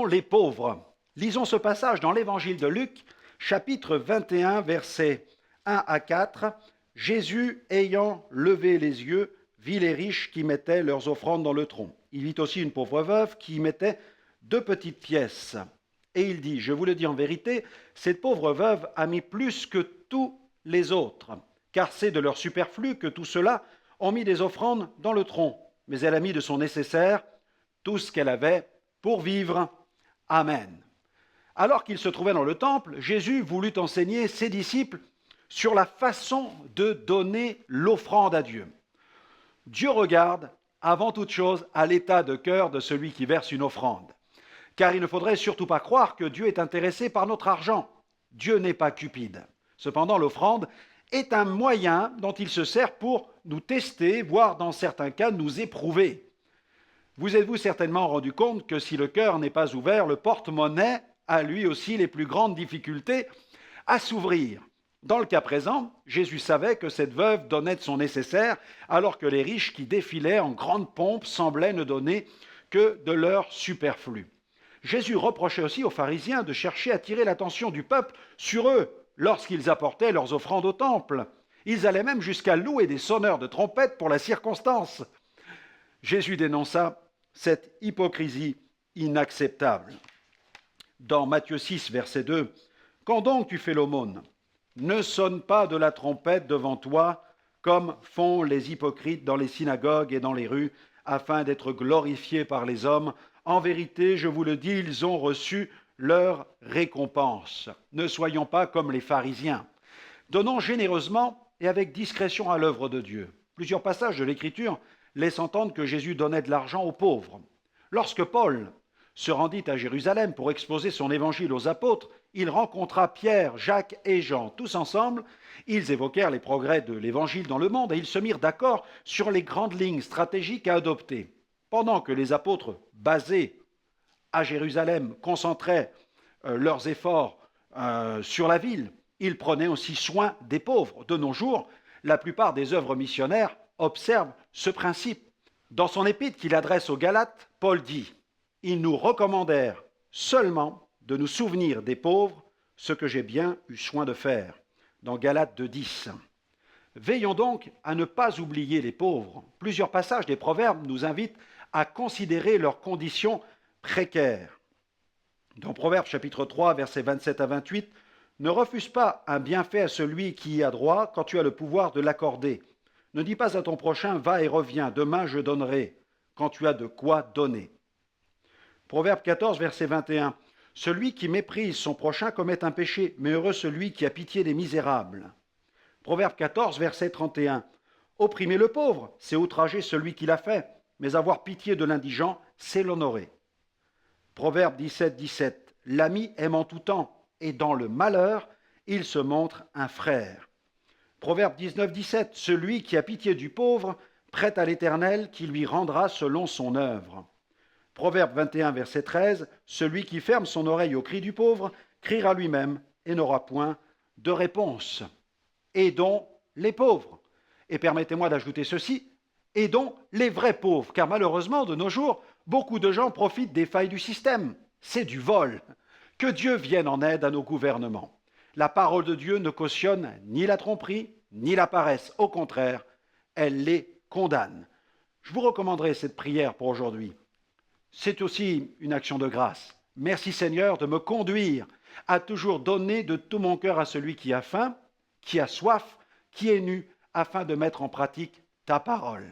les pauvres. Lisons ce passage dans l'évangile de Luc, chapitre 21, versets 1 à 4. Jésus, ayant levé les yeux, vit les riches qui mettaient leurs offrandes dans le tronc. Il vit aussi une pauvre veuve qui y mettait 2 petites pièces. Et il dit, je vous le dis en vérité, cette pauvre veuve a mis plus que tous les autres, car c'est de leur superflu que tous ceux-là ont mis des offrandes dans le tronc. Mais elle a mis de son nécessaire tout ce qu'elle avait pour vivre. Amen. Alors qu'il se trouvait dans le temple, Jésus voulut enseigner ses disciples sur la façon de donner l'offrande à Dieu. Dieu regarde, avant toute chose, à l'état de cœur de celui qui verse une offrande. Car il ne faudrait surtout pas croire que Dieu est intéressé par notre argent. Dieu n'est pas cupide. Cependant, l'offrande est un moyen dont il se sert pour nous tester, voire dans certains cas nous éprouver. Vous êtes-vous certainement rendu compte que si le cœur n'est pas ouvert, le porte-monnaie a lui aussi les plus grandes difficultés à s'ouvrir. Dans le cas présent, Jésus savait que cette veuve donnait de son nécessaire, alors que les riches qui défilaient en grande pompe semblaient ne donner que de leur superflu. Jésus reprochait aussi aux pharisiens de chercher à attirer l'attention du peuple sur eux lorsqu'ils apportaient leurs offrandes au temple. Ils allaient même jusqu'à louer des sonneurs de trompettes pour la circonstance. Jésus dénonça cette hypocrisie inacceptable. Dans Matthieu 6, verset 2, « Quand donc tu fais l'aumône, ne sonne pas de la trompette devant toi, comme font les hypocrites dans les synagogues et dans les rues, afin d'être glorifiés par les hommes. En vérité, je vous le dis, ils ont reçu leur récompense. Ne soyons pas comme les pharisiens. Donnons généreusement et avec discrétion à l'œuvre de Dieu. » Plusieurs passages de l'Écriture laissent entendre que Jésus donnait de l'argent aux pauvres. Lorsque Paul se rendit à Jérusalem pour exposer son évangile aux apôtres, il rencontra Pierre, Jacques et Jean. Tous ensemble, ils évoquèrent les progrès de l'évangile dans le monde et ils se mirent d'accord sur les grandes lignes stratégiques à adopter. Pendant que les apôtres basés à Jérusalem concentraient leurs efforts sur la ville, ils prenaient aussi soin des pauvres. De nos jours, la plupart des œuvres missionnaires observent ce principe. Dans son épître qu'il adresse aux Galates, Paul dit « Ils nous recommandèrent seulement de nous souvenir des pauvres, ce que j'ai bien eu soin de faire. » Dans Galates 2,10. Veillons donc à ne pas oublier les pauvres. Plusieurs passages des Proverbes nous invitent à considérer leurs conditions précaires. Dans Proverbes chapitre 3, versets 27 à 28, « Ne refuse pas un bienfait à celui qui y a droit quand tu as le pouvoir de l'accorder. Ne dis pas à ton prochain, va et reviens, demain je donnerai, quand tu as de quoi donner. » Proverbe 14, verset 21. « Celui qui méprise son prochain commet un péché, mais heureux celui qui a pitié des misérables. » Proverbe 14, verset 31. « Opprimer le pauvre, c'est outrager celui qui l'a fait, mais avoir pitié de l'indigent, c'est l'honorer. » Proverbe 17, 17. « L'ami aime en tout temps, et dans le malheur, il se montre un frère. » Proverbe 19, 17. « Celui qui a pitié du pauvre prête à l'Éternel, qui lui rendra selon son œuvre. » Proverbe 21, verset 13. « Celui qui ferme son oreille au cri du pauvre criera lui-même et n'aura point de réponse. » Aidons les pauvres. Et permettez-moi d'ajouter ceci, aidons les vrais pauvres, car malheureusement, de nos jours, beaucoup de gens profitent des failles du système. C'est du vol. Que Dieu vienne en aide à nos gouvernements. La parole de Dieu ne cautionne ni la tromperie, ni la paresse. Au contraire, elle les condamne. Je vous recommanderai cette prière pour aujourd'hui. C'est aussi une action de grâce. Merci Seigneur de me conduire à toujours donner de tout mon cœur à celui qui a faim, qui a soif, qui est nu, afin de mettre en pratique ta parole.